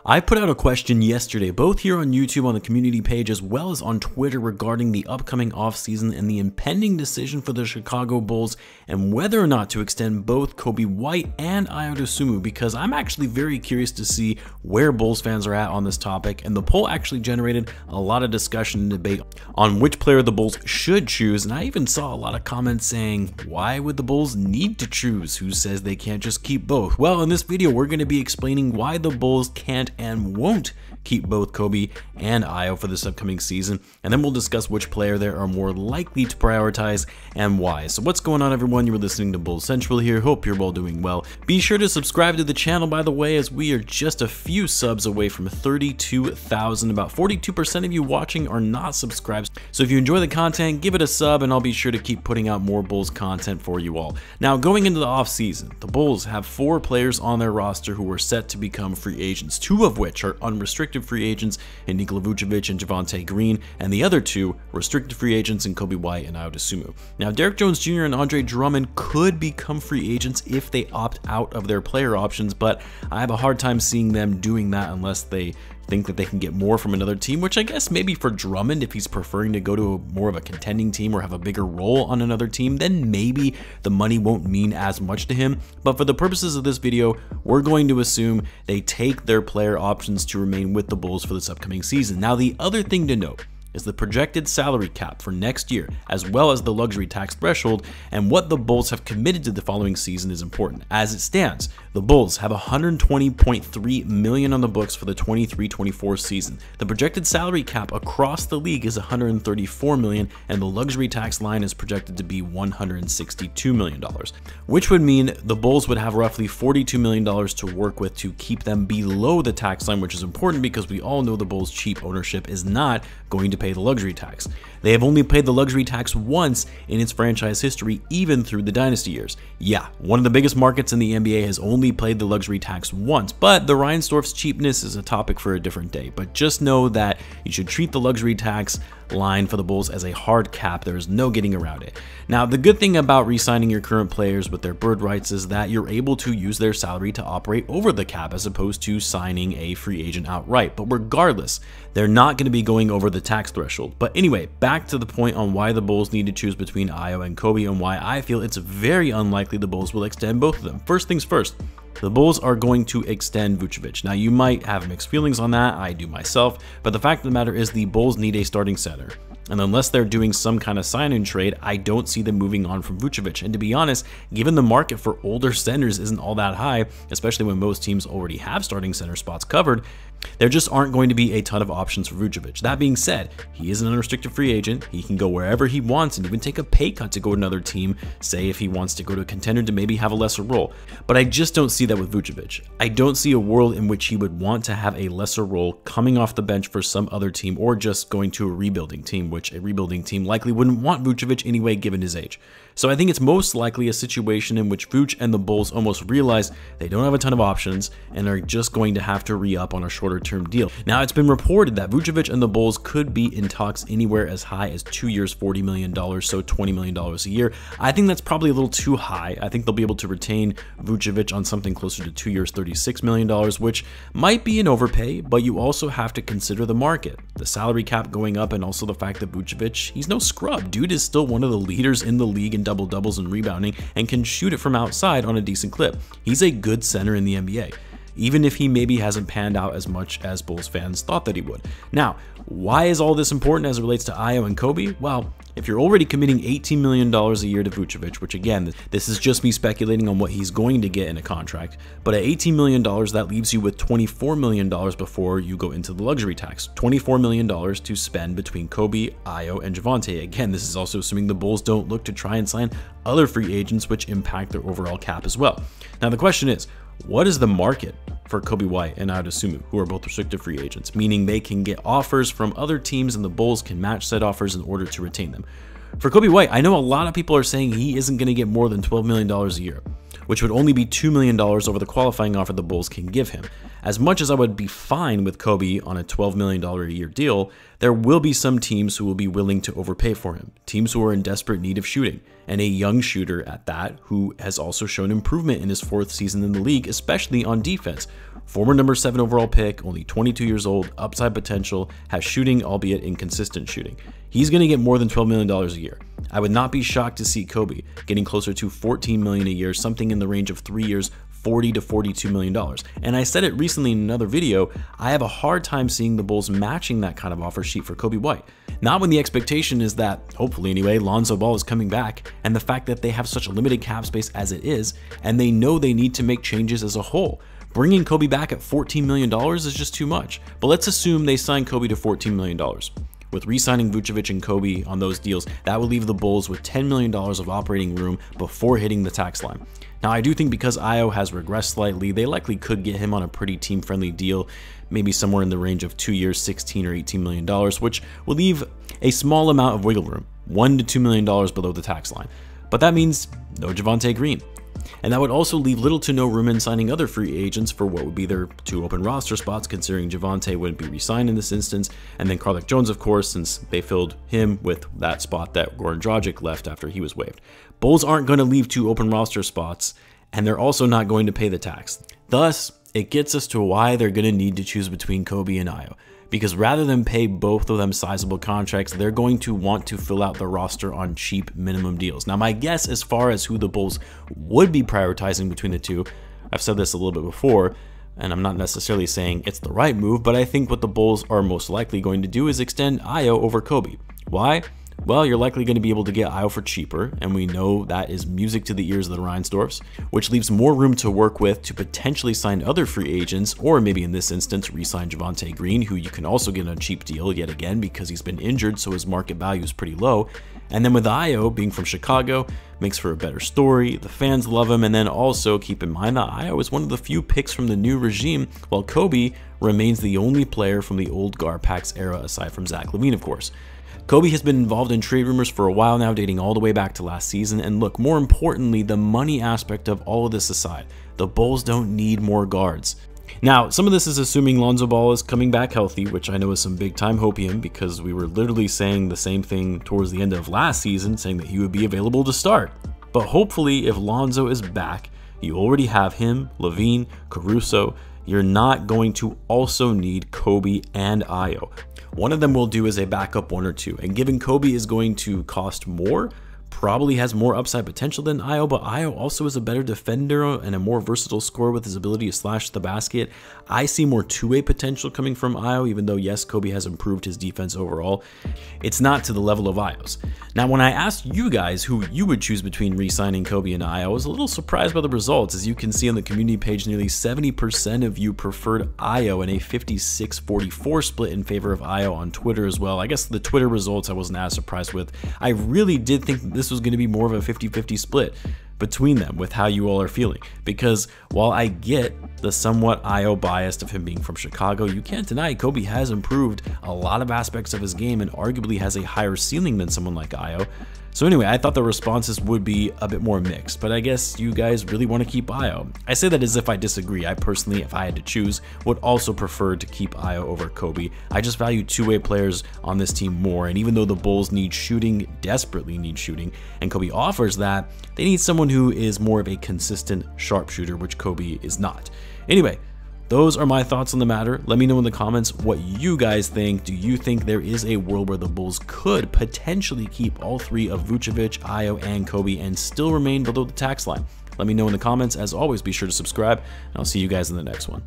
I put out a question yesterday, both here on YouTube on the community page as well as on Twitter, regarding the upcoming offseason and the impending decision for the Chicago Bulls and whether or not to extend both Coby White and Ayo Dosunmu, because I'm actually very curious to see where Bulls fans are at on this topic, and the poll actually generated a lot of discussion and debate on which player the Bulls should choose, and I even saw a lot of comments saying, why would the Bulls need to choose? Who says they can't just keep both? Well, in this video, we're going to be explaining why the Bulls can't and won't keep both Coby and Ayo for this upcoming season, and then we'll discuss which player they are more likely to prioritize and why. So what's going on, everyone? You're listening to Bulls Central here. Hope you're all doing well. Be sure to subscribe to the channel, by the way, as we are just a few subs away from 32,000. About 42% of you watching are not subscribed. So if you enjoy the content, give it a sub, and I'll be sure to keep putting out more Bulls content for you all. Now, going into the offseason, the Bulls have 4 players on their roster who are set to become free agents, 2 of which are unrestricted free agents in Nikola Vucevic and Javonte Green, and the other 2 restricted free agents in Coby White and Ayo Dosunmu. Now, Derrick Jones Jr. and Andre Drummond could become free agents if they opt out of their player options, but I have a hard time seeing them doing that unless they think that they can get more from another team, which I guess maybe for Drummond, if he's preferring to go to more of a contending team or have a bigger role on another team, then maybe the money won't mean as much to him. But for the purposes of this video, we're going to assume they take their player options to remain with the Bulls for this upcoming season. Now, the other thing to note is the projected salary cap for next year, as well as the luxury tax threshold, and what the Bulls have committed to the following season is important. As it stands, the Bulls have $120.3 million on the books for the 23-24 season. The projected salary cap across the league is $134 million, and the luxury tax line is projected to be $162 million, which would mean the Bulls would have roughly $42 million to work with to keep them below the tax line, which is important because we all know the Bulls' cheap ownership is not going to pay the luxury tax. They have only paid the luxury tax once in its franchise history, even through the dynasty years. Yeah, one of the biggest markets in the NBA has only paid the luxury tax once, but the Reinsdorf's cheapness is a topic for a different day. But just know that you should treat the luxury tax line for the Bulls as a hard cap. There is no getting around it. Now, the good thing about re-signing your current players with their bird rights is that you're able to use their salary to operate over the cap as opposed to signing a free agent outright. But regardless, they're not going to be going over the tax threshold. But anyway, back to the point on why the Bulls need to choose between Ayo and Coby and why I feel it's very unlikely the Bulls will extend both of them. First things first, the Bulls are going to extend Vucevic. Now, you might have mixed feelings on that, I do myself, but the fact of the matter is the Bulls need a starting center. And unless they're doing some kind of sign-in trade, I don't see them moving on from Vucevic. And to be honest, given the market for older centers isn't all that high, especially when most teams already have starting center spots covered, there just aren't going to be a ton of options for Vucevic. That being said, he is an unrestricted free agent. He can go wherever he wants and even take a pay cut to go to another team, say if he wants to go to a contender to maybe have a lesser role. But I just don't see that with Vucevic. I don't see a world in which he would want to have a lesser role coming off the bench for some other team or just going to a rebuilding team, which a rebuilding team likely wouldn't want Vucevic anyway given his age. So I think it's most likely a situation in which Vuce and the Bulls almost realize they don't have a ton of options and are just going to have to re-up on a shorter term deal. Now, it's been reported that Vucevic and the Bulls could be in talks anywhere as high as 2 years, $40 million, so $20 million a year. I think that's probably a little too high. I think they'll be able to retain Vucevic on something closer to 2 years, $36 million, which might be an overpay, but you also have to consider the market, the salary cap going up, and also the fact that Vucevic, he's no scrub. Dude is still one of the leaders in the league in double-doubles and rebounding and can shoot it from outside on a decent clip. He's a good center in the NBA, even if he maybe hasn't panned out as much as Bulls fans thought that he would. Now, why is all this important as it relates to Ayo and Coby? Well, if you're already committing $18 million a year to Vucevic, which again, this is just me speculating on what he's going to get in a contract, but at $18 million, that leaves you with $24 million before you go into the luxury tax. $24 million to spend between Coby, Ayo, and Javonte. Again, this is also assuming the Bulls don't look to try and sign other free agents, which impact their overall cap as well. Now, the question is, what is the market for Coby White and Ayo Dosunmu, who are both restricted free agents, meaning they can get offers from other teams and the Bulls can match said offers in order to retain them? For Coby White, I know a lot of people are saying he isn't going to get more than $12 million a year. which would only be $2 million over the qualifying offer the Bulls can give him. As much as I would be fine with Coby on a $12 million a year deal, there will be some teams who will be willing to overpay for him, teams who are in desperate need of shooting, and a young shooter at that who has also shown improvement in his 4th season in the league, especially on defense. Former number 7 overall pick, only 22 years old, upside potential, has shooting, albeit inconsistent shooting. He's going to get more than $12 million a year. I would not be shocked to see Coby getting closer to $14 million a year, something in the range of 3 years, $40 to $42 million. And I said it recently in another video, I have a hard time seeing the Bulls matching that kind of offer sheet for Coby White. Not when the expectation is that, hopefully anyway, Lonzo Ball is coming back, and the fact that they have such a limited cap space as it is, and they know they need to make changes as a whole. Bringing Coby back at $14 million is just too much, but let's assume they sign Coby to $14 million. With re-signing Vucevic and Coby on those deals, that would leave the Bulls with $10 million of operating room before hitting the tax line. Now, I do think because Ayo has regressed slightly, they likely could get him on a pretty team-friendly deal, maybe somewhere in the range of 2 years, $16 or $18 million, which will leave a small amount of wiggle room, $1 to $2 million below the tax line. But that means no Javonte Green. And that would also leave little to no room in signing other free agents for what would be their 2 open roster spots, considering Javonte wouldn't be re-signed in this instance, and then Carlik Jones, of course, since they filled him with that spot that Goran Dragic left after he was waived. Bulls aren't going to leave 2 open roster spots, and they're also not going to pay the tax. Thus, it gets us to why they're going to need to choose between Coby and Ayo. Because rather than pay both of them sizable contracts, they're going to want to fill out the roster on cheap minimum deals. Now, my guess as far as who the Bulls would be prioritizing between the two, I've said this a little bit before, and I'm not necessarily saying it's the right move, but I think what the Bulls are most likely going to do is extend Ayo over Coby. Why? Well, you're likely going to be able to get Ayo for cheaper, and we know that is music to the ears of the Reinsdorfs, which leaves more room to work with to potentially sign other free agents, or maybe in this instance, re-sign Javonte Green, who you can also get on a cheap deal yet again because he's been injured, so his market value is pretty low. And then with Ayo being from Chicago, makes for a better story, the fans love him, and then also keep in mind that Ayo is one of the few picks from the new regime, while Coby remains the only player from the old Garpax era aside from Zach Lavine, of course. Coby has been involved in trade rumors for a while now, dating all the way back to last season, and look, more importantly, the money aspect of all of this aside, the Bulls don't need more guards. Now, some of this is assuming Lonzo Ball is coming back healthy, which I know is some big time hopium because we were literally saying the same thing towards the end of last season, saying that he would be available to start. But hopefully, if Lonzo is back, you already have him, Lavine, Caruso. You're not going to also need Coby and Ayo. One of them will do as a backup 1 or 2, and given Coby is going to cost more, probably has more upside potential than Ayo, but Ayo also is a better defender and a more versatile scorer with his ability to slash the basket. I see more two-way potential coming from Ayo, even though yes, Coby has improved his defense overall. It's not to the level of Ayo's. Now, when I asked you guys who you would choose between re-signing Coby and Ayo, I was a little surprised by the results. As you can see on the community page, nearly 70% of you preferred Ayo in a 56-44 split in favor of Ayo on Twitter as well. I guess the Twitter results I wasn't as surprised with. I really did think that this was going to be more of a 50-50 split between them with how you all are feeling, because while I get the somewhat Ayo bias of him being from Chicago, you can't deny Coby has improved a lot of aspects of his game and arguably has a higher ceiling than someone like Ayo. So anyway, I thought the responses would be a bit more mixed, but I guess you guys really want to keep Ayo. I say that as if I disagree. I personally, if I had to choose, would also prefer to keep Ayo over Coby. I just value two-way players on this team more, and even though the Bulls need shooting, desperately need shooting, and Coby offers that, they need someone who is more of a consistent sharpshooter, which Coby is not. Anyway, those are my thoughts on the matter. Let me know in the comments what you guys think. Do you think there is a world where the Bulls could potentially keep all three of Vucevic, Ayo, and Coby and still remain below the tax line? Let me know in the comments. As always, be sure to subscribe, and I'll see you guys in the next one.